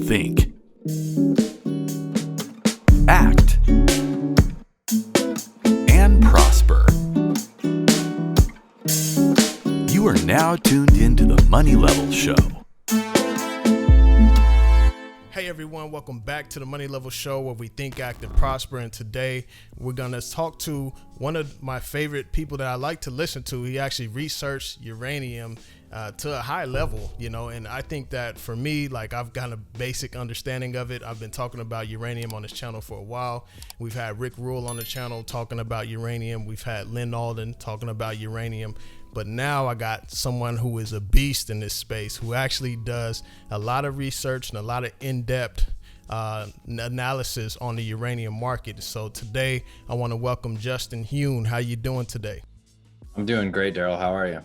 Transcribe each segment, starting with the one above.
think, act, and prosper. You are now tuned into the Money Level Show. Hey everyone, welcome back to the Money Level Show, where we think, act, and prosper. And today we're going to talk to one of my favorite people that I like to listen to. He actually researched uranium to a high level, and I think that for me, I've got a basic understanding of it. I've been talking about uranium on this channel for a while. We've had Rick Rule on the channel talking about uranium. We've had Lynn Alden talking about uranium. But now I got someone who is a beast in this space, who actually does a lot of research and a lot of in-depth analysis on the uranium market. So today I want to welcome Justin Huhn. How you doing today? I'm doing great, Daryl. How are you?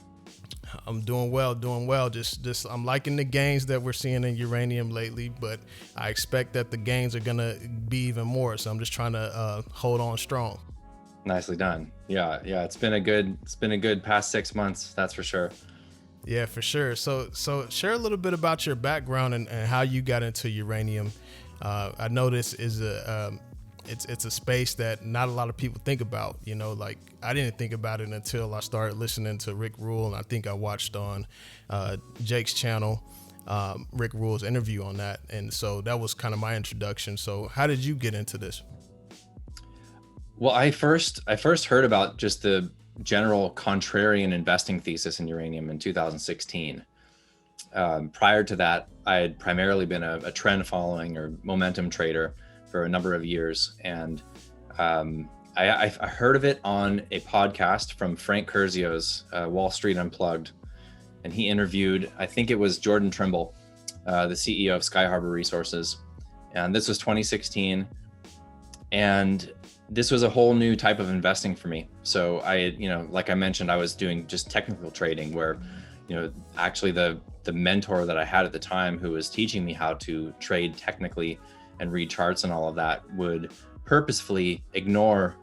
I'm doing well. Just I'm liking the gains that we're seeing in uranium lately, but I expect that the gains are gonna be even more. So I'm just trying to hold on strong. Nicely done. Yeah. It's been a good past 6 months. That's for sure. Yeah, for sure. So share a little bit about your background and how you got into uranium. I know this is it's a space that not a lot of people think about. I didn't think about it until I started listening to Rick Rule, and I think I watched on Jake's channel Rick Rule's interview on that, and so that was kind of my introduction. So how did you get into this? Well, I first heard about just the general contrarian investing thesis in uranium in 2016. Prior to that, I had primarily been a trend following or momentum trader for a number of years. And I heard of it on a podcast from Frank Curzio's Wall Street Unplugged. And he interviewed, I think it was Jordan Trimble, the CEO of Sky Harbor Resources. And this was 2016. And this was a whole new type of investing for me. So like I mentioned, I was doing just technical trading where, actually the mentor that I had at the time who was teaching me how to trade technically and read charts and all of that would purposefully ignore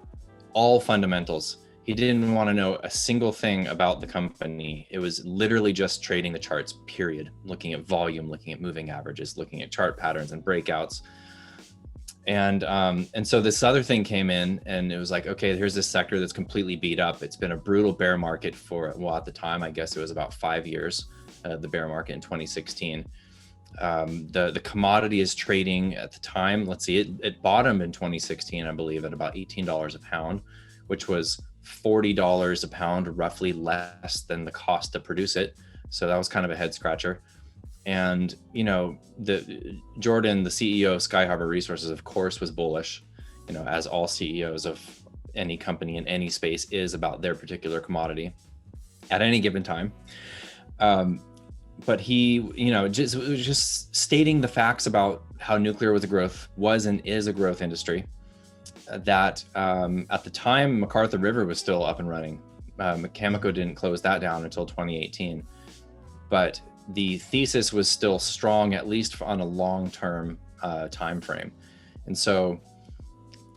all fundamentals. He didn't want to know a single thing about the company. It was literally just trading the charts, period. Looking at volume, looking at moving averages, looking at chart patterns and breakouts. And so this other thing came in, and it was like, okay, here's this sector that's completely beat up. It's been a brutal bear market for, well, at the time, I guess it was about 5 years, the bear market in 2016. The commodity is trading at the time, let's see, it bottomed in 2016, I believe, at about $18 a pound, which was $40 a pound, roughly less than the cost to produce it. So that was kind of a head scratcher. And, Jordan, the CEO of Sky Harbor Resources, of course, was bullish, as all CEOs of any company in any space is about their particular commodity at any given time. But he, just stating the facts about how nuclear was and is a growth industry, that at the time, MacArthur River was still up and running. Cameco didn't close that down until 2018. But the thesis was still strong, at least on a long-term time frame. And so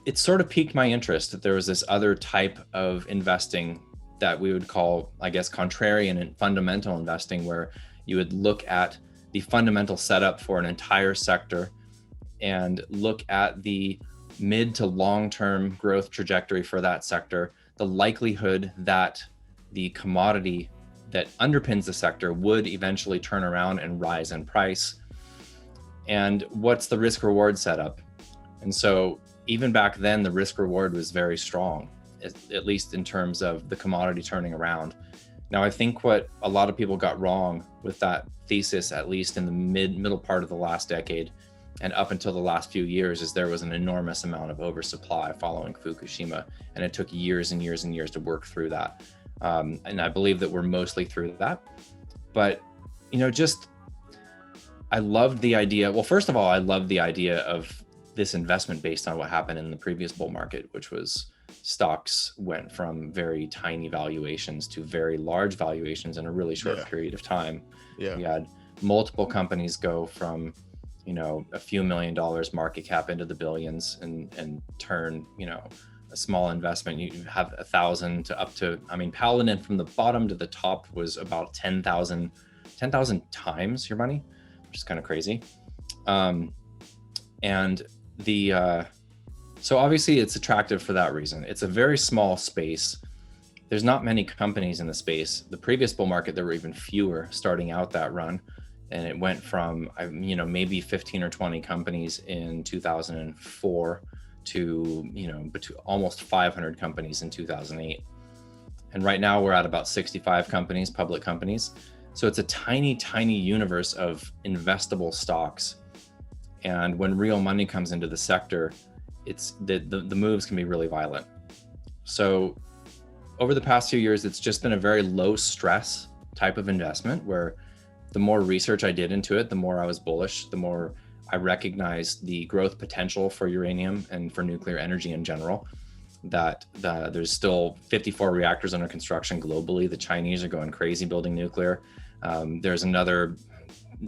it sort of piqued my interest that there was this other type of investing that we would call, I guess, contrarian and fundamental investing, where you would look at the fundamental setup for an entire sector and look at the mid to long-term growth trajectory for that sector, the likelihood that the commodity that underpins the sector would eventually turn around and rise in price, and what's the risk reward setup. And so even back then, the risk reward was very strong, at least in terms of the commodity turning around. Now, I think what a lot of people got wrong with that thesis, at least in the middle part of the last decade and up until the last few years, is there was an enormous amount of oversupply following Fukushima, and it took years and years and years to work through that. And I believe that we're mostly through that. But, I loved the idea. Well, first of all, I loved the idea of this investment based on what happened in the previous bull market, which was stocks went from very tiny valuations to very large valuations in a really short period of time. Yeah. We had multiple companies go from, a few $1 million market cap into the billions and turn, a small investment. You have 1,000 to up to, Paladin from the bottom to the top was about 10,000 times your money, which is kind of crazy. And so obviously it's attractive for that reason. It's a very small space. There's not many companies in the space. The previous bull market, there were even fewer starting out that run. And it went from, maybe 15 or 20 companies in 2004 to, almost 500 companies in 2008. And right now we're at about 65 companies, public companies. So it's a tiny, tiny universe of investable stocks. And when real money comes into the sector, it's the moves can be really violent. So over the past few years, it's just been a very low stress type of investment where the more research I did into it, the more I was bullish, the more I recognized the growth potential for uranium and for nuclear energy in general, that there's still 54 reactors under construction globally. The Chinese are going crazy building nuclear. There's another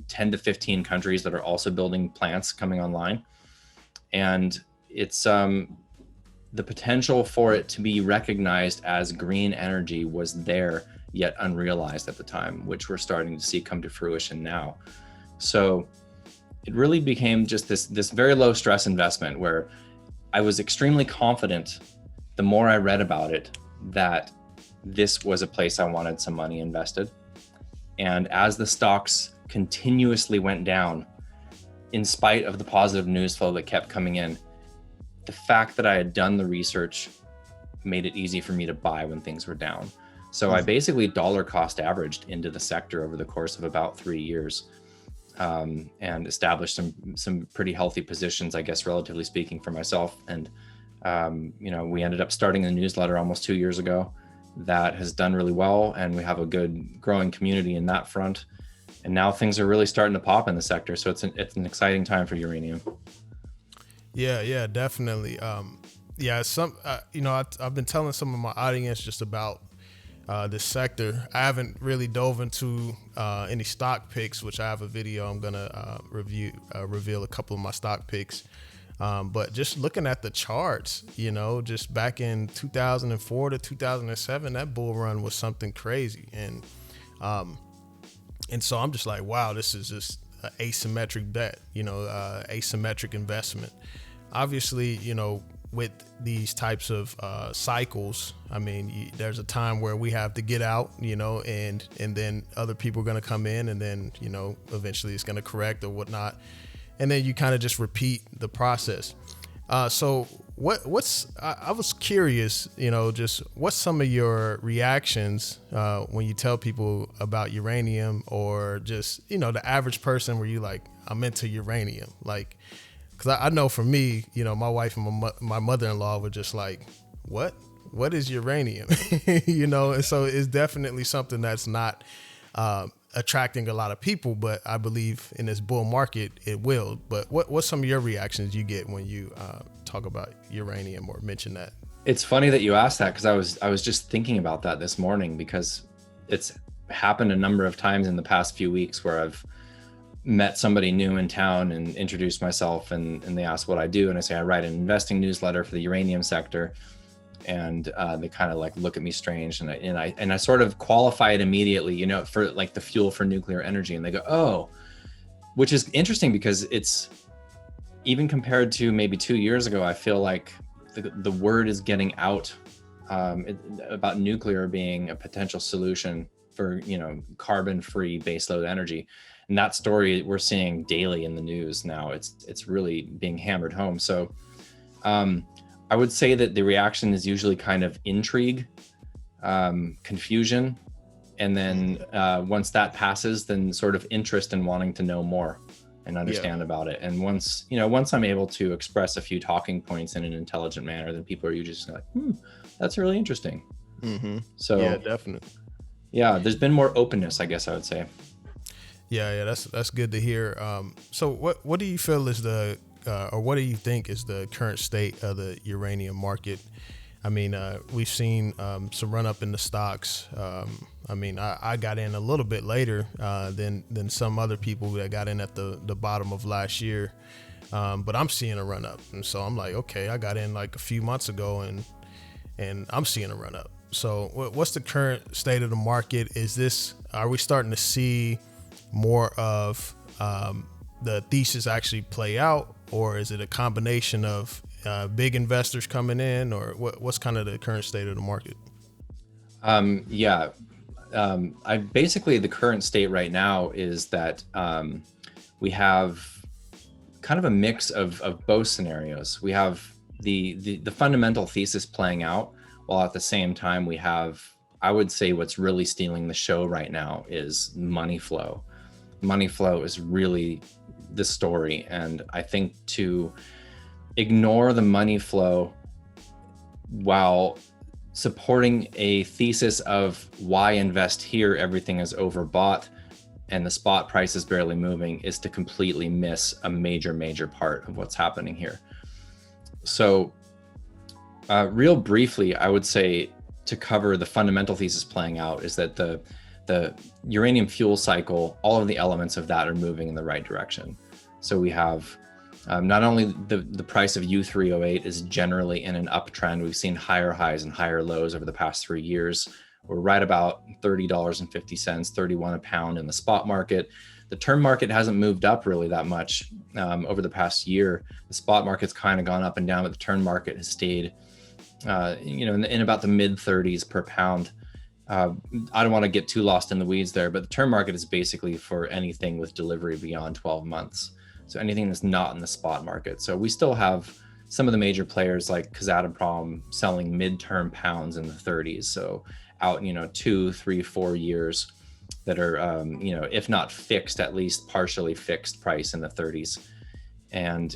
10 to 15 countries that are also building plants coming online. And it's the potential for it to be recognized as green energy was there, yet unrealized at the time, which we're starting to see come to fruition now. So it really became just this very low stress investment where I was extremely confident the more I read about it that this was a place I wanted some money invested. And as the stocks continuously went down, in spite of the positive news flow that kept coming in, the fact that I had done the research made it easy for me to buy when things were down. So I basically dollar cost averaged into the sector over the course of about 3 years, and established some pretty healthy positions, I guess, relatively speaking, for myself. And we ended up starting a newsletter almost 2 years ago that has done really well, and we have a good growing community in that front. And now things are really starting to pop in the sector. So it's an exciting time for uranium. Yeah, definitely. I've been telling some of my audience just about this sector. I haven't really dove into any stock picks, which I have a video I'm gonna reveal a couple of my stock picks. But just looking at the charts, just back in 2004 to 2007, that bull run was something crazy. And so I'm just like, wow, this is just an asymmetric bet, asymmetric investment. Obviously, with these types of cycles, there's a time where we have to get out, and then other people are going to come in, and then, eventually it's going to correct or whatnot. And then you kind of just repeat the process. So I was curious, just what's some of your reactions when you tell people about uranium, or just, the average person where you like, I'm into uranium, like, because I know for me, my wife and my mother-in-law were just like, what is uranium? And so it's definitely something that's not attracting a lot of people, but I believe in this bull market, it will. But what's some of your reactions you get when you talk about uranium or mention that? It's funny that you asked that, because I was just thinking about that this morning, because it's happened a number of times in the past few weeks where I've met somebody new in town and introduced myself, and they ask what I do, and I say I write an investing newsletter for the uranium sector, and they kind of like look at me strange, and I sort of qualify it immediately, for like the fuel for nuclear energy, and they go, oh, which is interesting, because it's even compared to maybe 2 years ago, I feel like the word is getting out about nuclear being a potential solution for carbon-free baseload energy. And that story we're seeing daily in the news now. It's really being hammered home. So I would say that the reaction is usually kind of intrigue, confusion, and then once that passes, then sort of interest in wanting to know more and understand about it. And once I'm able to express a few talking points in an intelligent manner, then people are usually just like, that's really interesting. Mm-hmm. So yeah, definitely. Yeah, there's been more openness, I guess I would say. Yeah, that's good to hear. So what do you feel is or what do you think is the current state of the uranium market? We've seen some run up in the stocks. I got in a little bit later than some other people that got in at the bottom of last year, but I'm seeing a run up, and so I'm like, okay, I got in like a few months ago, and I'm seeing a run up. So what's the current state of the market? Are we starting to see more of the thesis actually play out, or is it a combination of big investors coming in, or what's kind of the current state of the market? I basically, the current state right now is that we have kind of a mix of both scenarios. We have the fundamental thesis playing out, while at the same time we have, I would say, what's really stealing the show right now is money flow. Money flow is really the story, and I think to ignore the money flow while supporting a thesis of why invest here, everything is overbought and the spot price is barely moving, is to completely miss a major part of what's happening here. So real briefly, I would say, to cover the fundamental thesis playing out, is that the uranium fuel cycle, all of the elements of that are moving in the right direction. So we have not only the price of U3O8 is generally in an uptrend. We've seen higher highs and higher lows over the past 3 years. We're right about $30.50, $31 a pound in the spot market. The term market hasn't moved up really that much over the past year. The spot market's kind of gone up and down, but the term market has stayed, in about the mid 30s per pound. I don't want to get too lost in the weeds there, but the term market is basically for anything with delivery beyond 12 months. So anything that's not in the spot market. So we still have some of the major players like Kazatomprom selling midterm pounds in the 30s. So out, 2, 3, 4 years that are, if not fixed, at least partially fixed price in the 30s. And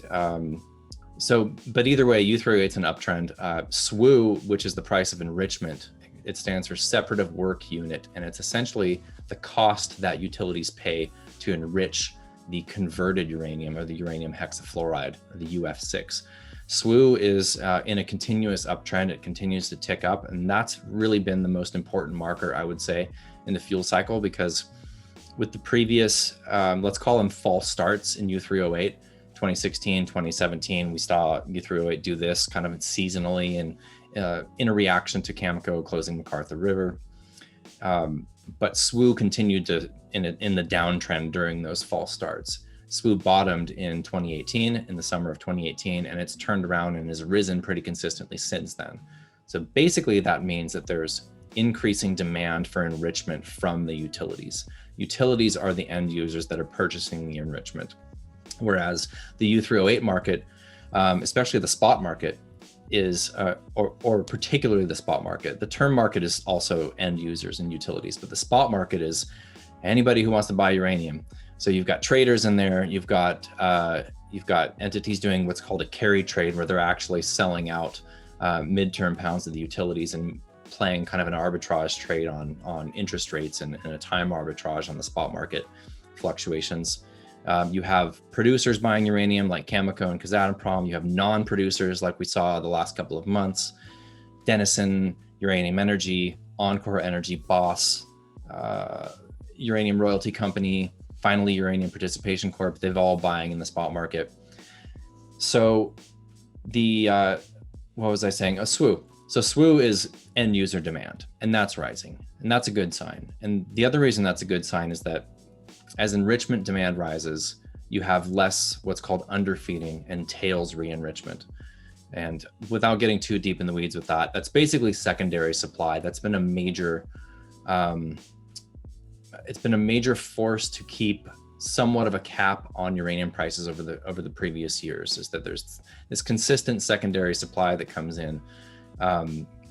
but either way, U3O8's an uptrend. SWU, which is the price of enrichment, it stands for separative work unit, and it's essentially the cost that utilities pay to enrich the converted uranium, or the uranium hexafluoride, or the UF6. SWU is in a continuous uptrend. It continues to tick up, and that's really been the most important marker, I would say, in the fuel cycle, because with the previous, let's call them false starts in U3O8, 2016, 2017, we saw U3O8 do this kind of seasonally and in a reaction to Cameco closing McArthur River. But SWU continued to in the downtrend during those false starts. SWU bottomed in 2018, in the summer of 2018, and it's turned around and has risen pretty consistently since then. So basically that means that there's increasing demand for enrichment from the utilities. Utilities are the end users that are purchasing the enrichment. Whereas the U3O8 market, especially the spot market, is, or particularly the spot market. The term market is also end users and utilities, but the spot market is anybody who wants to buy uranium. So you've got traders in there, you've got entities doing what's called a carry trade, where they're actually selling out midterm pounds of the utilities and playing kind of an arbitrage trade on interest rates and a time arbitrage on the spot market fluctuations. You have producers buying uranium like Cameco and Kazatomprom. You have non-producers like we saw the last couple of months: Denison, Uranium Energy, Encore Energy, Boss, Uranium Royalty Company, finally Uranium Participation Corp. They've all buying in the spot market. So what was I saying? SWU. So SWU is end user demand, and that's rising, and that's a good sign. And the other reason that's a good sign is that as enrichment demand rises, you have less what's called underfeeding and tails re-enrichment. And without getting too deep in the weeds with that, that's basically secondary supply. That's been a major, it's been a major force to keep somewhat of a cap on uranium prices over the previous years, is that there's this consistent secondary supply that comes in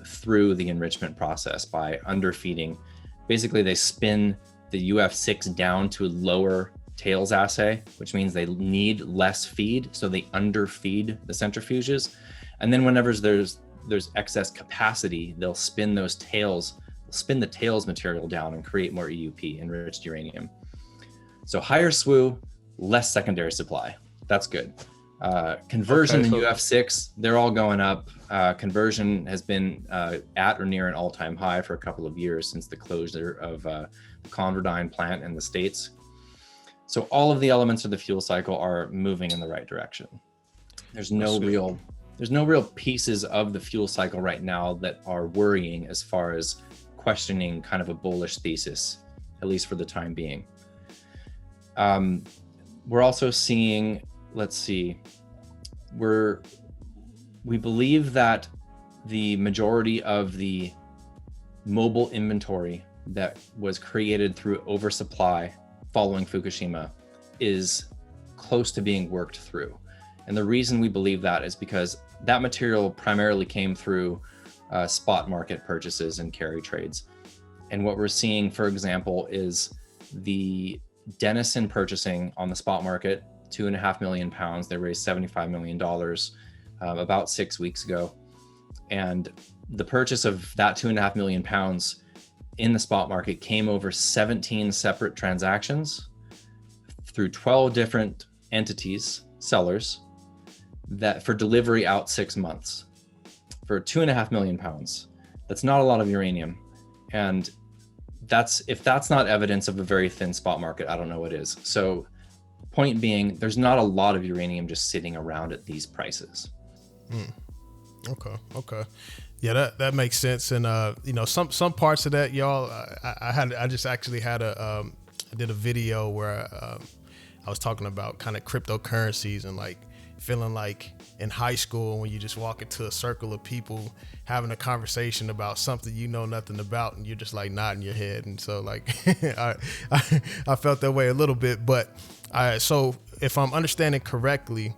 through the enrichment process by underfeeding. Basically, they spin the UF6 down to a lower tails assay, which means they need less feed, so they underfeed the centrifuges. And then whenever there's excess capacity, they'll spin the tails material down and create more EUP, enriched uranium. So higher SWU, less secondary supply. That's good. Conversion in UF6, they're all going up. Conversion has been at or near an all-time high for a couple of years since the closure of the Converdyne plant in the States. So all of the elements of the fuel cycle are moving in the right direction. There's no real pieces of the fuel cycle right now that are worrying as far as questioning kind of a bullish thesis, at least for the time being. we're also seeing, let's see, we believe that the majority of the mobile inventory that was created through oversupply following Fukushima is close to being worked through. And the reason we believe that is because that material primarily came through spot market purchases and carry trades. And what we're seeing, for example, is the Denison purchasing on the spot market, 2.5 million pounds. They raised $75 million about 6 weeks ago. And the purchase of that 2.5 million pounds in the spot market came over 17 separate transactions through 12 different entities, sellers, that for delivery out 6 months for 2.5 million pounds. That's not a lot of uranium. And if that's not evidence of a very thin spot market, I don't know what is. So point being, there's not a lot of uranium just sitting around at these prices. Okay. Yeah, that makes sense. And some parts of that, y'all, I just actually had I did a video where I was talking about kind of cryptocurrencies and like feeling like in high school when you just walk into a circle of people having a conversation about something you know nothing about and you're just like nodding your head. And so like I felt that way a little bit. But so if I'm understanding correctly,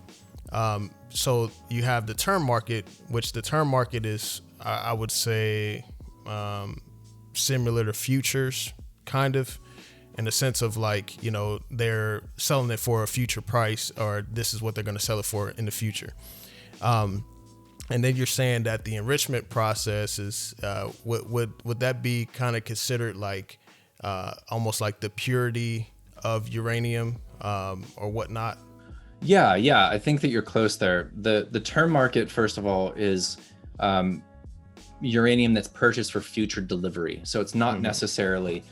so you have the term market, which the term market is, I would say, similar to futures, kind of, in the sense of like, they're selling it for a future price, or this is what they're going to sell it for in the future. And then you're saying that the enrichment process is, would that be kind of considered like almost like the purity of uranium or whatnot? Yeah, I think that you're close there. The term market, first of all, is uranium that's purchased for future delivery. So it's not necessarily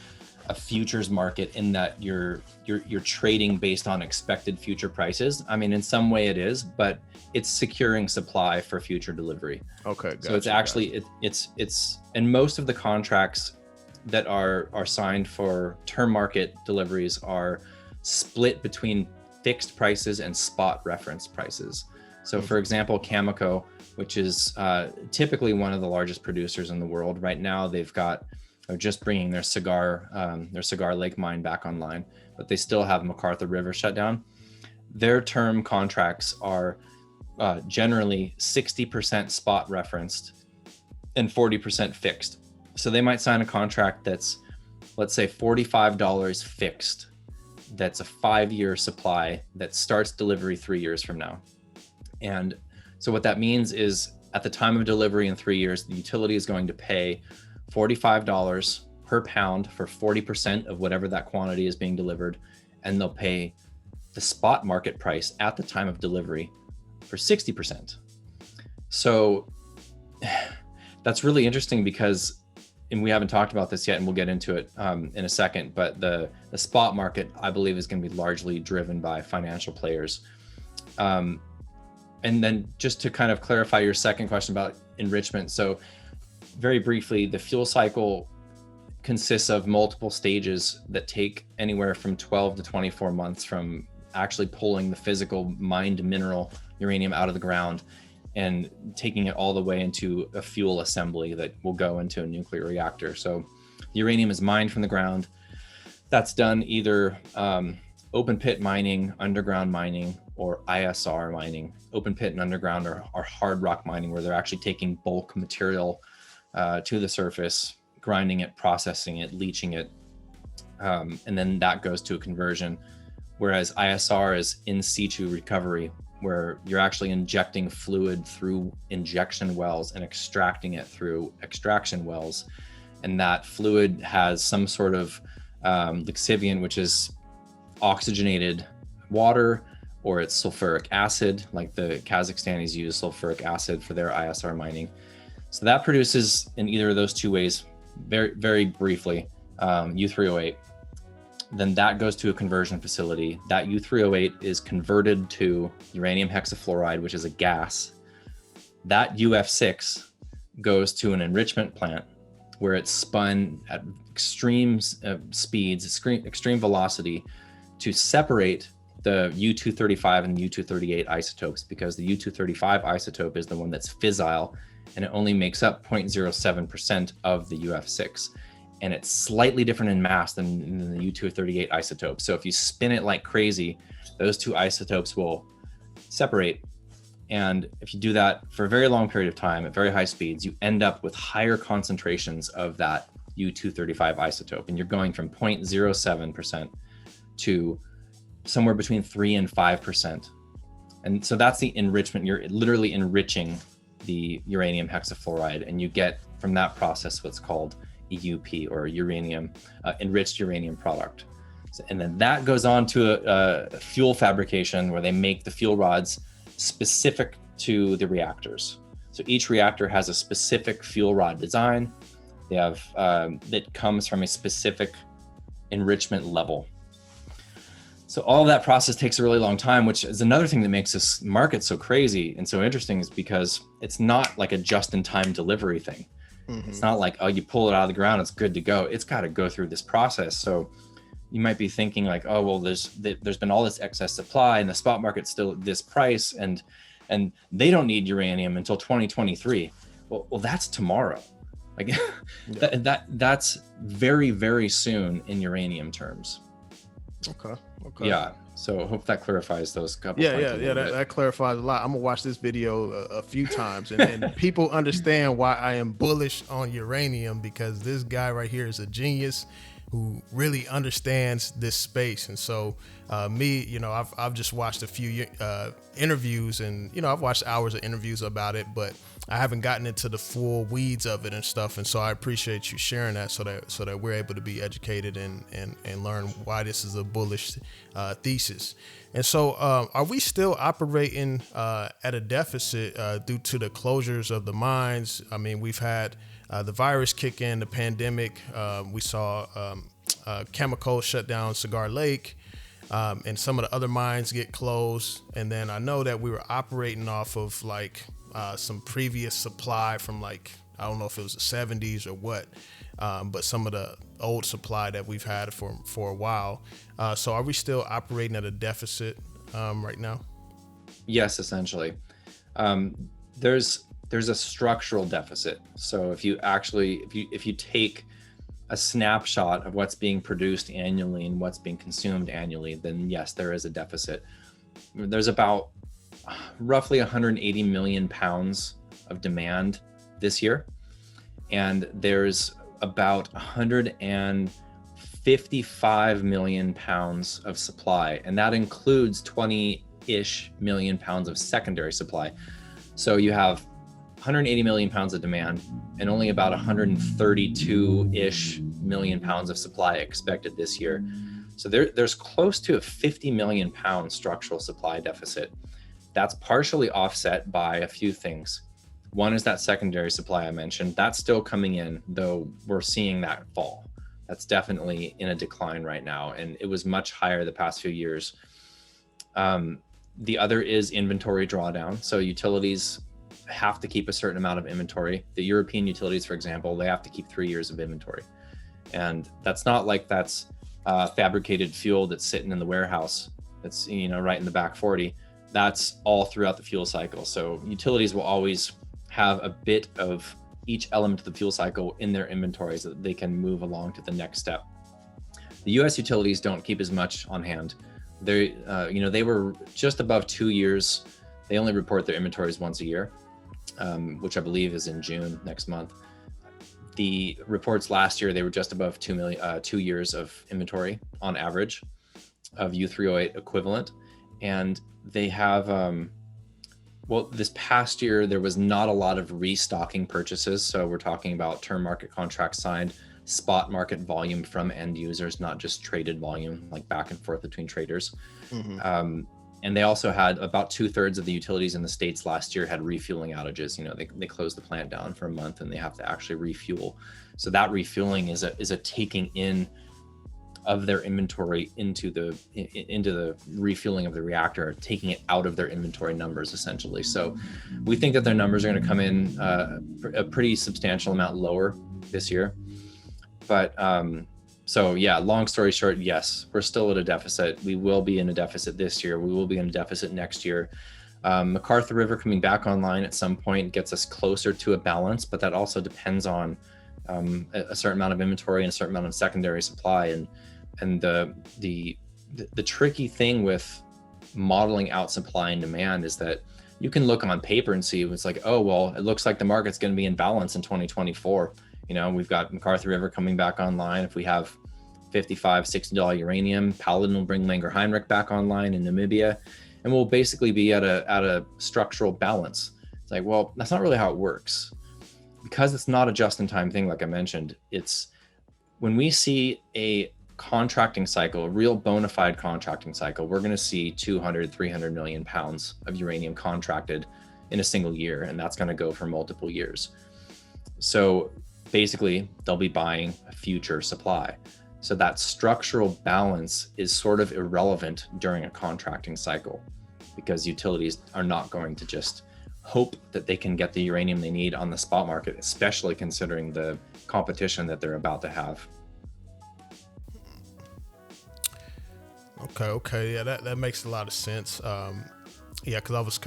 a futures market in that you're trading based on expected future prices. I mean, in some way it is, but it's securing supply for future delivery. Okay, gotcha, so it's actually it's and most of the contracts that are signed for term market deliveries are split between fixed prices and spot reference prices. So for example, Cameco, which is typically one of the largest producers in the world right now, they're just bringing their Cigar Lake mine back online, but they still have McArthur River shut down. Their term contracts are generally 60% spot referenced and 40% fixed. So they might sign a contract that's, let's say, $45 fixed. That's a 5-year supply that starts delivery 3 years from now. And so what that means is at the time of delivery in 3 years, the utility is going to pay $45 per pound for 40% of whatever that quantity is being delivered. And they'll pay the spot market price at the time of delivery for 60%. So that's really interesting because, and we haven't talked about this yet, and we'll get into it in a second, but the spot market, I believe, is going to be largely driven by financial players. And then just to kind of clarify your second question about enrichment. So very briefly, the fuel cycle consists of multiple stages that take anywhere from 12 to 24 months from actually pulling the physical mined mineral uranium out of the ground and taking it all the way into a fuel assembly that will go into a nuclear reactor. So the uranium is mined from the ground. That's done either open pit mining, underground mining, or ISR mining. Open pit and underground are hard rock mining, where they're actually taking bulk material to the surface, grinding it, processing it, leaching it, and then that goes to a conversion. Whereas ISR is in situ recovery, where you're actually injecting fluid through injection wells and extracting it through extraction wells. And that fluid has some sort of lixiviant, which is oxygenated water, or it's sulfuric acid, like the Kazakhstanis use sulfuric acid for their ISR mining. So that produces, in either of those two ways, very, very briefly, U3O8. Then that goes to a conversion facility. That U3O8 is converted to uranium hexafluoride, which is a gas. That UF6 goes to an enrichment plant where it's spun at extreme speeds, extreme velocity to separate the U-235 and U-238 isotopes, because the U-235 isotope is the one that's fissile, and it only makes up 0.07% of the UF6. And it's slightly different in mass than the U-238 isotope. So if you spin it like crazy, those two isotopes will separate. And if you do that for a very long period of time at very high speeds, you end up with higher concentrations of that U-235 isotope. And you're going from 0.07% to somewhere between 3 and 5%. And so that's the enrichment. You're literally enriching the uranium hexafluoride, and you get from that process what's called EUP, or enriched uranium product. And then that goes on to a fuel fabrication where they make the fuel rods specific to the reactors. So each reactor has a specific fuel rod design. They have that comes from a specific enrichment level. So all of that process takes a really long time, which is another thing that makes this market so crazy and so interesting, is because it's not like a just-in-time delivery thing. Mm-hmm. It's not like, oh, you pull it out of the ground, it's good to go. It's got to go through this process. So you might be thinking like, oh, well, there's been all this excess supply and the spot market's still this price, and they don't need uranium until 2023. Well, that's tomorrow. Like yeah. that's very, very soon in uranium terms. Okay. Yeah. So I hope that clarifies those couple. Yeah. That clarifies a lot. I'm gonna watch this video a few times, and people understand why I am bullish on uranium, because this guy right here is a genius who really understands this space. And so I've just watched a few interviews, and I've watched hours of interviews about it, but I haven't gotten into the full weeds of it and stuff. And so I appreciate you sharing that, so that we're able to be educated and learn why this is a bullish thesis. And so are we still operating at a deficit due to the closures of the mines? I mean, we've had the virus kick in, the pandemic. We saw chemicals shut down Cigar Lake, and some of the other mines get closed. And then I know that we were operating off of like some previous supply from, like, I don't know if it was the 70s or what, but some of the old supply that we've had for a while. So are we still operating at a deficit right now? Yes, essentially. There's a structural deficit. So if you take a snapshot of what's being produced annually and what's being consumed annually, then yes, there is a deficit. There's about roughly 180 million pounds of demand this year, and there's about 155 million pounds of supply, and that includes 20-ish million pounds of secondary supply. So you have 180 million pounds of demand and only about 132-ish million pounds of supply expected this year. So there's close to a 50 million pound structural supply deficit. That's partially offset by a few things. One is that secondary supply I mentioned. That's still coming in, though we're seeing that fall. That's definitely in a decline right now, and it was much higher the past few years. The other is inventory drawdown. So utilities have to keep a certain amount of inventory. The European utilities, for example, they have to keep 3 years of inventory. And that's not like that's fabricated fuel that's sitting in the warehouse. That's, right in the back 40. That's all throughout the fuel cycle. So utilities will always have a bit of each element of the fuel cycle in their inventory so that they can move along to the next step. The US utilities don't keep as much on hand. They were just above 2 years. They only report their inventories once a year, which I believe is in June next month. The reports last year, they were just above 2 years of inventory on average of U3O8 equivalent. And they have, this past year, there was not a lot of restocking purchases. So we're talking about term market contracts signed, spot market volume from end users, not just traded volume, like back and forth between traders. Mm-hmm. And they also had about 2/3 of the utilities in the States last year had refueling outages. They closed the plant down for a month and they have to actually refuel. So that refueling is a taking in of their inventory into the refueling of the reactor, taking it out of their inventory numbers essentially. So we think that their numbers are going to come in a pretty substantial amount lower this year. But So yeah, long story short, yes, we're still at a deficit. We will be in a deficit this year. We will be in a deficit next year. McArthur River coming back online at some point gets us closer to a balance, but that also depends on a certain amount of inventory and a certain amount of secondary supply. And the tricky thing with modeling out supply and demand is that you can look on paper and see it's like, oh, well, it looks like the market's going to be in balance in 2024. We've got McArthur River coming back online. If we have $55, $60 uranium, Paladin will bring Langer Heinrich back online in Namibia, and we'll basically be at a structural balance. It's like, well, that's not really how it works, because it's not a just-in-time thing. Like I mentioned, it's when we see a contracting cycle, a real bona fide contracting cycle, we're going to see 200, 300 million pounds of uranium contracted in a single year, and that's going to go for multiple years. So basically, they'll be buying a future supply. So that structural balance is sort of irrelevant during a contracting cycle, because utilities are not going to just hope that they can get the uranium they need on the spot market, especially considering the competition that they're about to have. Okay. Yeah, that makes a lot of sense. Yeah, because I was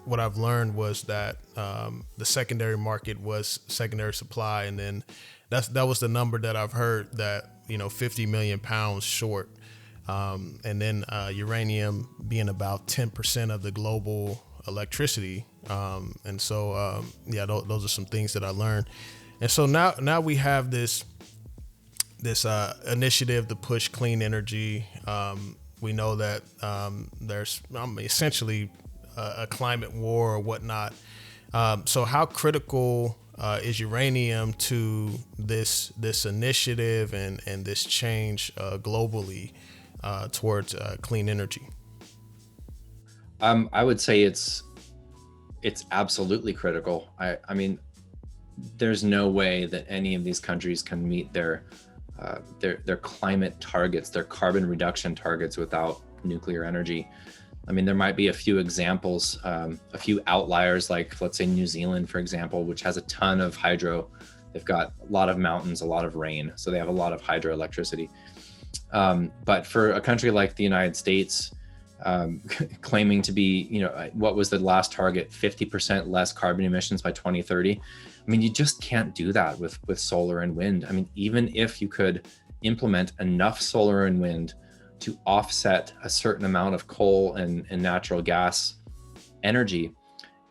what I've learned was that the secondary market was secondary supply, and then that was the number that I've heard, that 50 million pounds short, and then uranium being about 10% of the global electricity, and so yeah, those are some things that I learned. And so now we have this initiative to push clean energy. We know that there's essentially a climate war or whatnot. So how critical is uranium to this initiative and this change globally towards clean energy? I would say it's absolutely critical. I mean, there's no way that any of these countries can meet their climate targets, their carbon reduction targets, without nuclear energy. I mean, there might be a few examples, a few outliers, like let's say New Zealand, for example, which has a ton of hydro. They've got a lot of mountains, a lot of rain, so they have a lot of hydroelectricity. But for a country like the United States, claiming to be, what was the last target, 50% less carbon emissions by 2030. I mean, you just can't do that with solar and wind. I mean, even if you could implement enough solar and wind to offset a certain amount of coal and natural gas energy,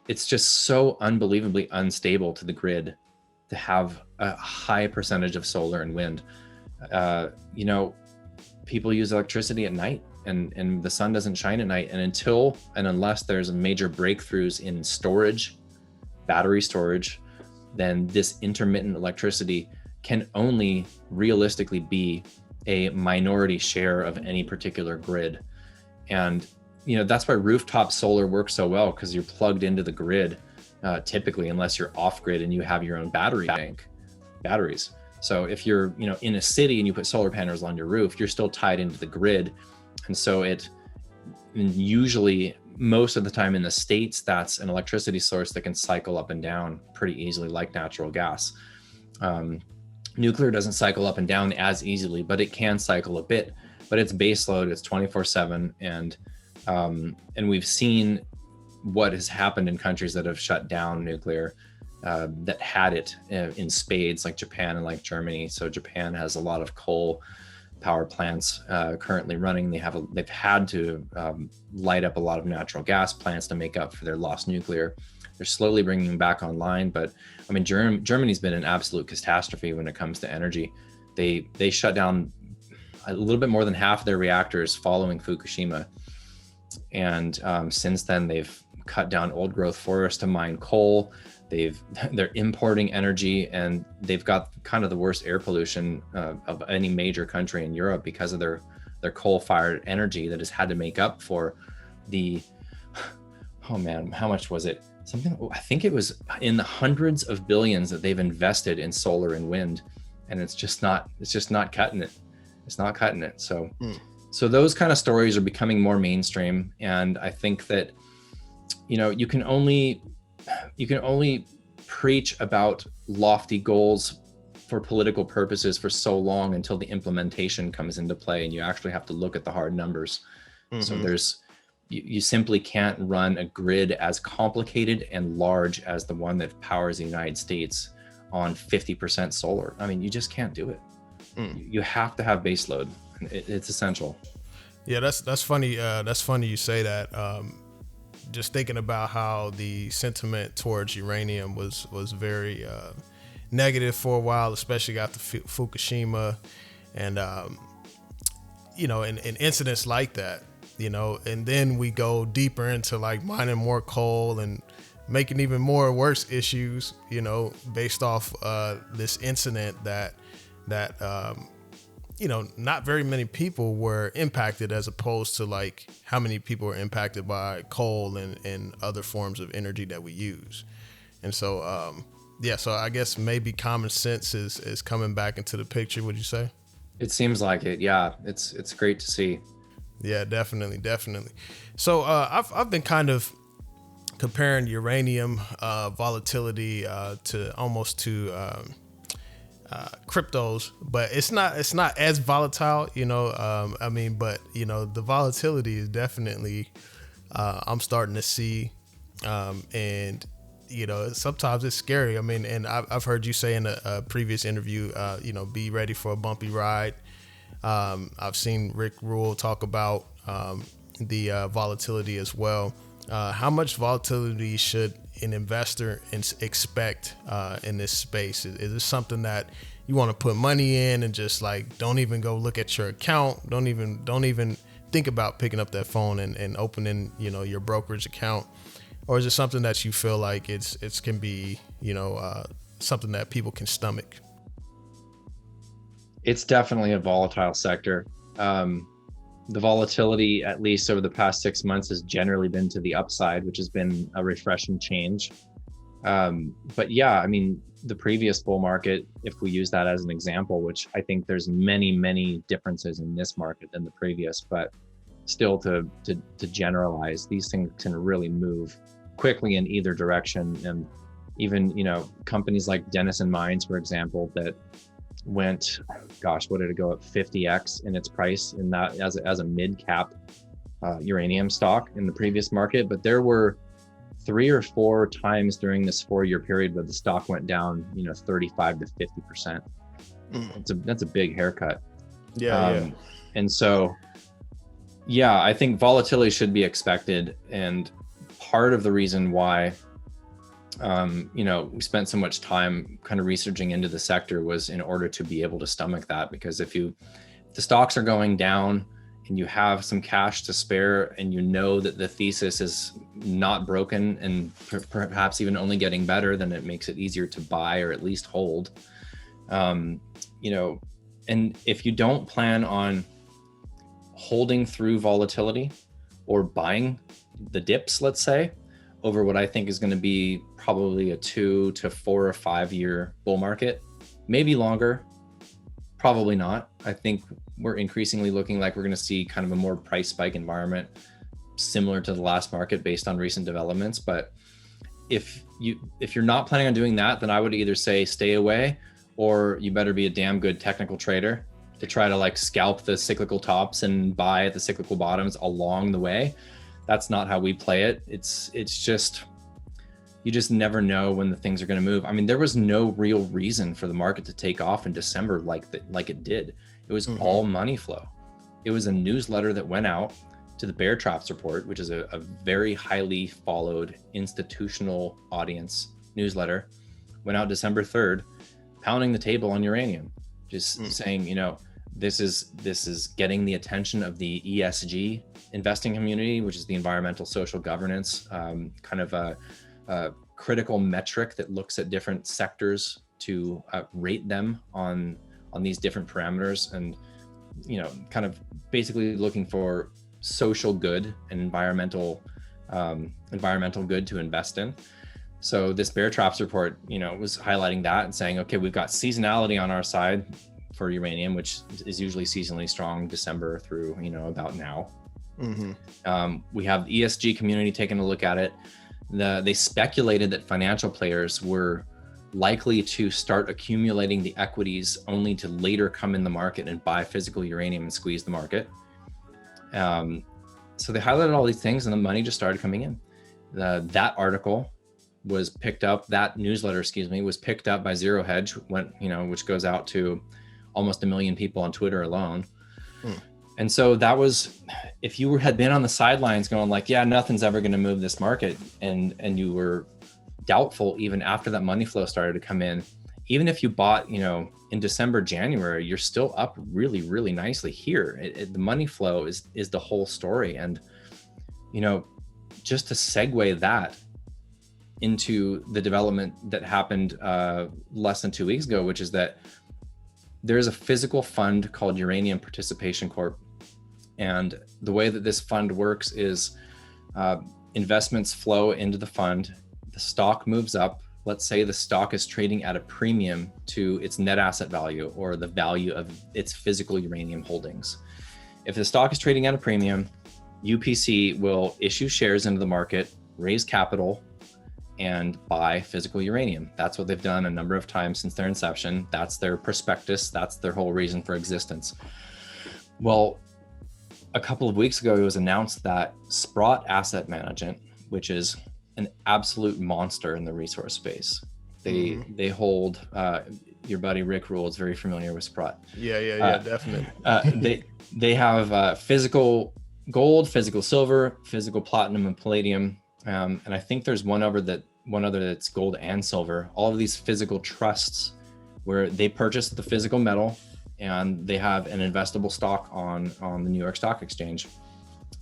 it's just so unbelievably unstable to the grid to have a high percentage of solar and wind. People use electricity at night, and the sun doesn't shine at night. And until and unless there's major breakthroughs in storage, battery storage, then this intermittent electricity can only realistically be a minority share of any particular grid. And that's why rooftop solar works so well, because you're plugged into the grid typically, unless you're off grid and you have your own batteries. So if you're in a city and you put solar panels on your roof, you're still tied into the grid. And so usually most of the time in the States, that's an electricity source that can cycle up and down pretty easily, like natural gas. Nuclear doesn't cycle up and down as easily, but it can cycle a bit. But it's base load, it's 24/7, and we've seen what has happened in countries that have shut down nuclear, that had it in spades, like Japan and like Germany. So Japan has a lot of coal power plants currently running. They've had to light up a lot of natural gas plants to make up for their lost nuclear. They're slowly bringing them back online, but I mean, Germany's been an absolute catastrophe when it comes to energy. They shut down a little bit more than half of their reactors following Fukushima, and since then they've cut down old growth forests to mine coal. They're importing energy, and they've got kind of the worst air pollution of any major country in Europe because of their coal-fired energy that has had to make up for the, oh man, how much was it? I think it was in the hundreds of billions that they've invested in solar and wind, and it's just not cutting it. It's not cutting it. So those kind of stories are becoming more mainstream, and I think that you can only preach about lofty goals for political purposes for so long until the implementation comes into play and you actually have to look at the hard numbers. So you simply can't run a grid as complicated and large as the one that powers the United States on 50% solar. I mean, you just can't do it. You have to have base load. It's essential. Yeah, that's funny. That's funny you say that. Just thinking about how the sentiment towards uranium was very negative for a while, especially after Fukushima, and and incidents like that. And then we go deeper into like mining more coal and making even more worse issues, based off this incident that not very many people were impacted, as opposed to like how many people were impacted by coal and other forms of energy that we use. And so, so I guess maybe common sense is coming back into the picture. Would you say? It seems like it. Yeah, it's great to see. Yeah, definitely. So I've been kind of comparing uranium volatility to cryptos, but it's not as volatile, but the volatility is definitely I'm starting to see, and sometimes it's scary. I mean, and I've heard you say in a previous interview, be ready for a bumpy ride. I've seen Rick Rule talk about the volatility as well. How much volatility should an investor expect in this space? Is this something that you want to put money in and just like don't even go look at your account? Don't even think about picking up that phone and opening your brokerage account? Or is it something that you feel like it can be something that people can stomach? It's definitely a volatile sector. The volatility, at least over the past 6 months, has generally been to the upside, which has been a refreshing change. But yeah, I mean, the previous bull market, if we use that as an example, which I think there's many differences in this market than the previous, but still to generalize, these things can really move quickly in either direction. And even, companies like Denison Mines, for example, that went, what did it go up 50x in its price in that as a mid cap uranium stock in the previous market. But there were 3 or 4 times during this 4-year period where the stock went down, 35 to 50%. That's a big haircut. Yeah. And so, yeah, I think volatility should be expected. And part of the reason why we spent so much time kind of researching into the sector was in order to be able to stomach that. Because if the stocks are going down and you have some cash to spare and that the thesis is not broken and perhaps even only getting better, then it makes it easier to buy or at least hold. And if you don't plan on holding through volatility or buying the dips, let's say, over what I think is going to be probably a 2 to 4 or 5 year bull market, maybe longer, probably not. I think we're increasingly looking like we're going to see kind of a more price spike environment similar to the last market based on recent developments. But if you're not planning on doing that, then I would either say stay away, or you better be a damn good technical trader to try to like scalp the cyclical tops and buy at the cyclical bottoms along the way. That's not how we play it. It's just, you just never know when the things are going to move. I mean, there was no real reason for the market to take off in December like it did. It was all money flow. It was a newsletter that went out to the Bear Traps Report, which is a very highly followed institutional audience newsletter, went out December 3rd, pounding the table on uranium, just saying, this is getting the attention of the ESG investing community, which is the environmental social governance, kind of a critical metric that looks at different sectors to rate them on these different parameters, and kind of basically looking for social good and environmental good to invest in. So this Bear Traps report, was highlighting that and saying, okay, we've got seasonality on our side for uranium, which is usually seasonally strong December through, about now. We have the ESG community taking a look at it. They speculated that financial players were likely to start accumulating the equities only to later come in the market and buy physical uranium and squeeze the market. So they highlighted all these things and the money just started coming in. That article was picked up, that newsletter, was picked up by Zero Hedge, which goes out to almost 1 million people on Twitter alone. And so that was, if you had been on the sidelines going like, yeah, nothing's ever going to move this market, and you were doubtful even after that money flow started to come in, even if you bought, in December, January, you're still up really, really nicely here. The money flow is the whole story. And, just to segue that into the development that happened less than 2 weeks ago, which is that there's a physical fund called Uranium Participation Corp. And the way that this fund works is investments flow into the fund, the stock moves up. Let's say the stock is trading at a premium to its net asset value or the value of its physical uranium holdings. If the stock is trading at a premium, UPC will issue shares into the market, raise capital, and buy physical uranium. That's what they've done a number of times since their inception. That's their prospectus. That's their whole reason for existence. Well, a couple of weeks ago, it was announced that Sprott Asset Management, which is an absolute monster in the resource space. They hold, your buddy Rick Rule is very familiar with Sprott. Yeah, definitely. They have physical gold, physical silver, physical platinum, and palladium. And I think there's one other that's gold and silver. All of these physical trusts where they purchase the physical metal and they have an investable stock on the New York Stock Exchange.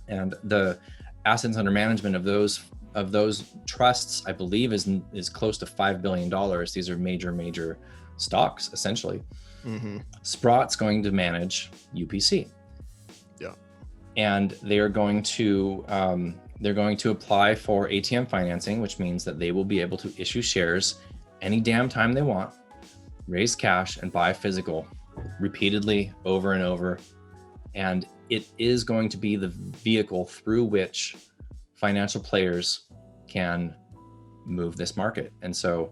And the assets under management of those trusts, I believe, is close to $5 billion. These are major stocks, essentially. Sprott's going to manage UPC. Yeah. And they are going to apply for ATM financing, which means that they will be able to issue shares any damn time they want, raise cash, and buy physical repeatedly over and over. And it is going to be the vehicle through which financial players can move this market. And so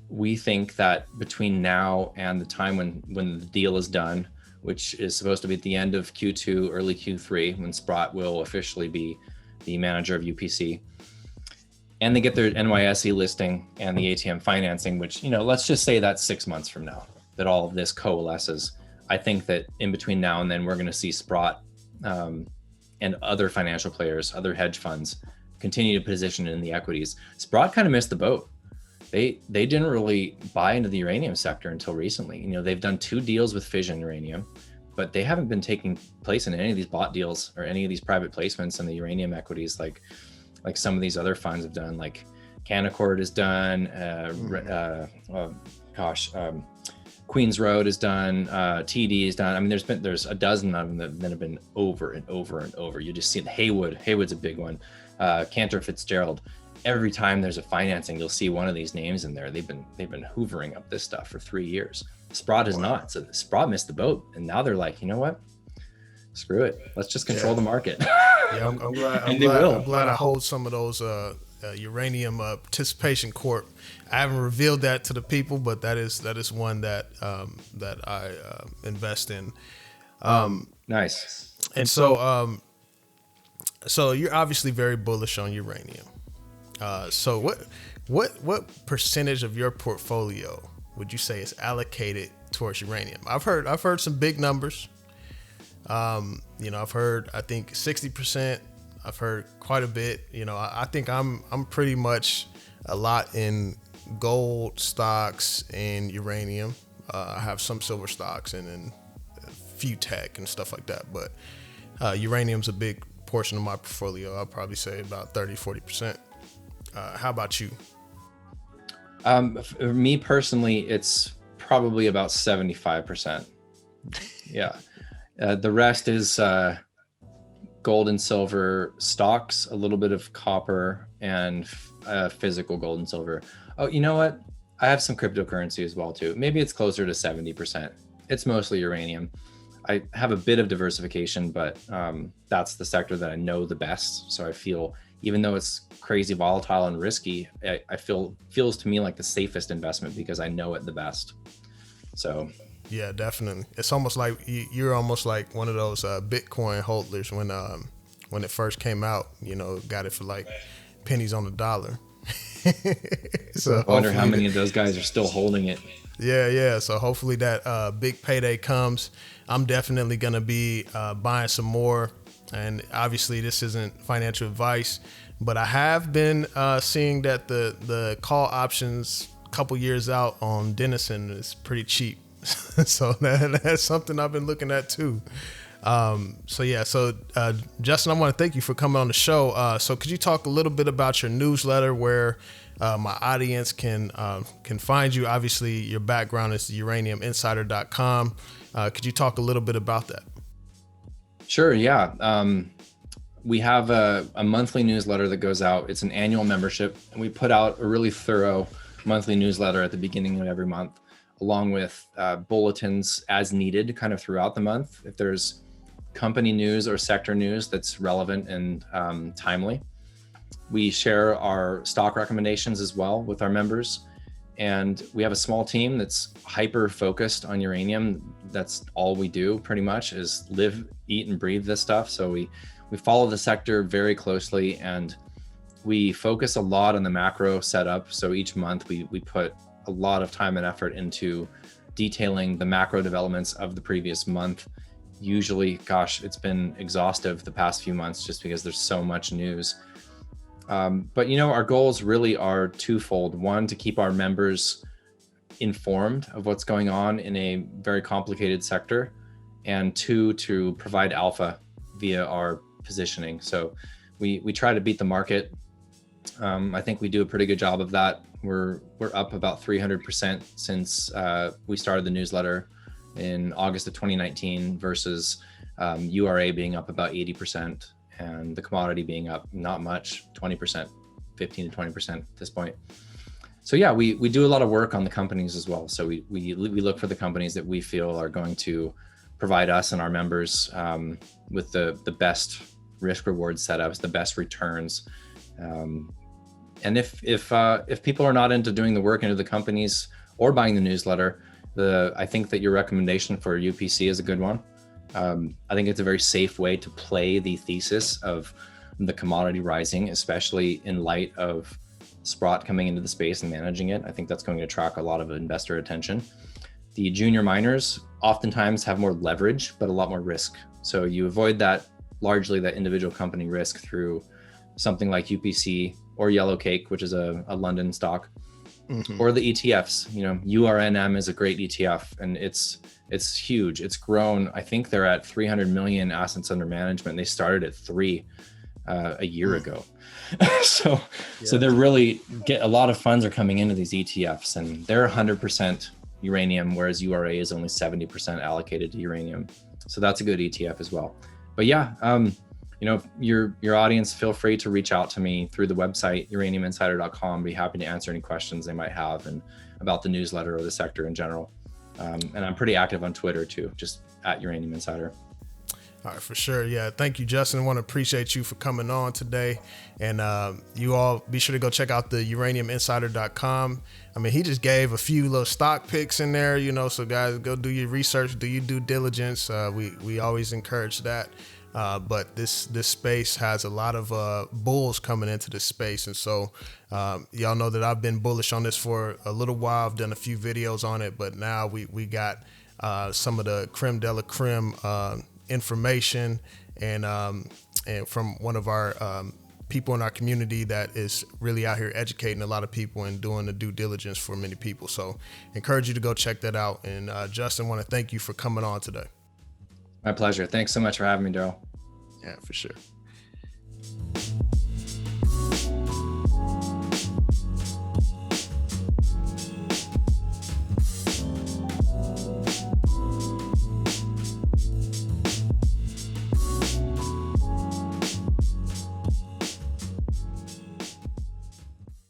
we think that between now and the time when the deal is done, which is supposed to be at the end of Q2, early Q3, when Sprott will officially be the manager of UPC, and they get their NYSE listing and the ATM financing, which, let's just say that's 6 months from now that all of this coalesces. I think that in between now and then, we're going to see Sprott and other financial players, other hedge funds, continue to position in the equities. Sprott kind of missed the boat. They didn't really buy into the uranium sector until recently. They've done 2 deals with Fission Uranium, but they haven't been taking place in any of these bought deals or any of these private placements in the uranium equities like some of these other funds have done, like Canaccord has done, Queens Road has done, TD has done. I mean, there's a dozen of them that have been over and over and over. You just see Haywood's a big one, Cantor Fitzgerald. Every time there's a financing, you'll see one of these names in there. They've been hoovering up this stuff for 3 years. Sprott is not. So Sprott missed the boat, and now they're like, you know what? Screw it. Let's just control the market. Yeah, I'm glad I hold some of those Uranium Participation Corp. I haven't revealed that to the people, but that is one that I invest in. Nice. And so you're obviously very bullish on uranium. So what percentage of your portfolio would you say is allocated towards uranium? I've heard some big numbers. I've heard, I think 60%. I've heard quite a bit. I think I'm pretty much a lot in gold stocks and uranium. I have some silver stocks and then a few tech and stuff like that. But uranium's a big portion of my portfolio. I'll probably say about 30-40%. How about you? For me personally, it's probably about 75%. Yeah. The rest is gold and silver stocks, a little bit of copper, and physical gold and silver. Oh, you know what? I have some cryptocurrency as well too. Maybe it's closer to 70%. It's mostly uranium. I have a bit of diversification, but that's the sector that I know the best. So I feel even though it's crazy volatile and risky, feels to me like the safest investment because I know it the best. So yeah, definitely. It's almost like you're almost like one of those Bitcoin holders when it first came out, got it for like pennies on the dollar. So I wonder how many of those guys are still holding it. Yeah. So hopefully that big payday comes. I'm definitely going to be buying some more. And obviously this isn't financial advice, but I have been seeing that the call options a couple years out on Denison is pretty cheap. So that's something I've been looking at too. Justin, I want to thank you for coming on the show. So could you talk a little bit about your newsletter where my audience can find you? Obviously, your background is uraniuminsider.com. Could you talk a little bit about that? Sure, yeah. We have a monthly newsletter that goes out. It's an annual membership, and we put out a really thorough monthly newsletter at the beginning of every month, along with bulletins as needed kind of throughout the month. If there's company news or sector news that's relevant and timely. We share our stock recommendations as well with our members. And we have a small team that's hyper focused on uranium. That's all we do pretty much is live, eat, and breathe this stuff. So we follow the sector very closely, and we focus a lot on the macro setup. So each month we put a lot of time and effort into detailing the macro developments of the previous month. Usually, gosh, it's been exhaustive the past few months just because there's so much news. But our goals really are twofold. One, to keep our members informed of what's going on in a very complicated sector, and two, to provide alpha via our positioning. So we try to beat the market. I think we do a pretty good job of that. We're up about 300% since we started the newsletter in August of 2019 versus URA being up about 80% and the commodity being up not much, 20%, 15 to 20% at this point. So yeah, we do a lot of work on the companies as well. So we look for the companies that we feel are going to provide us and our members with the best risk reward setups, the best returns. And if people are not into doing the work into the companies or buying the newsletter, I think that your recommendation for UPC is a good one. I think it's a very safe way to play the thesis of the commodity rising, especially in light of Sprott coming into the space and managing it. I think that's going to attract a lot of investor attention. The junior miners oftentimes have more leverage, but a lot more risk. So you avoid largely that individual company risk through something like UPC or Yellow Cake, which is a London stock, or the ETFs. URNM is a great ETF, and it's huge. It's grown. I think they're at 300 million assets under management. They started at 3 a year ago. So they're really a lot of funds are coming into these ETFs, and they're 100% uranium, whereas URA is only 70% allocated to uranium. So that's a good ETF as well. But yeah, your audience, feel free to reach out to me through the website, uraniuminsider.com. Be happy to answer any questions they might have and about the newsletter or the sector in general. And I'm pretty active on Twitter too, just at Uranium Insider. All right, for sure. Yeah. Thank you, Justin. I want to appreciate you for coming on today. And you all be sure to go check out the uraniuminsider.com. I mean, he just gave a few little stock picks in there, so guys, go do your research, do your due diligence. We always encourage that. But this space has a lot of bulls coming into this space. And so y'all know that I've been bullish on this for a little while. I've done a few videos on it, but now we got some of the creme de la creme information and from one of our people in our community that is really out here educating a lot of people and doing the due diligence for many people. So encourage you to go check that out. And Justin, want to thank you for coming on today. My pleasure. Thanks so much for having me, Daryl. Yeah, for sure.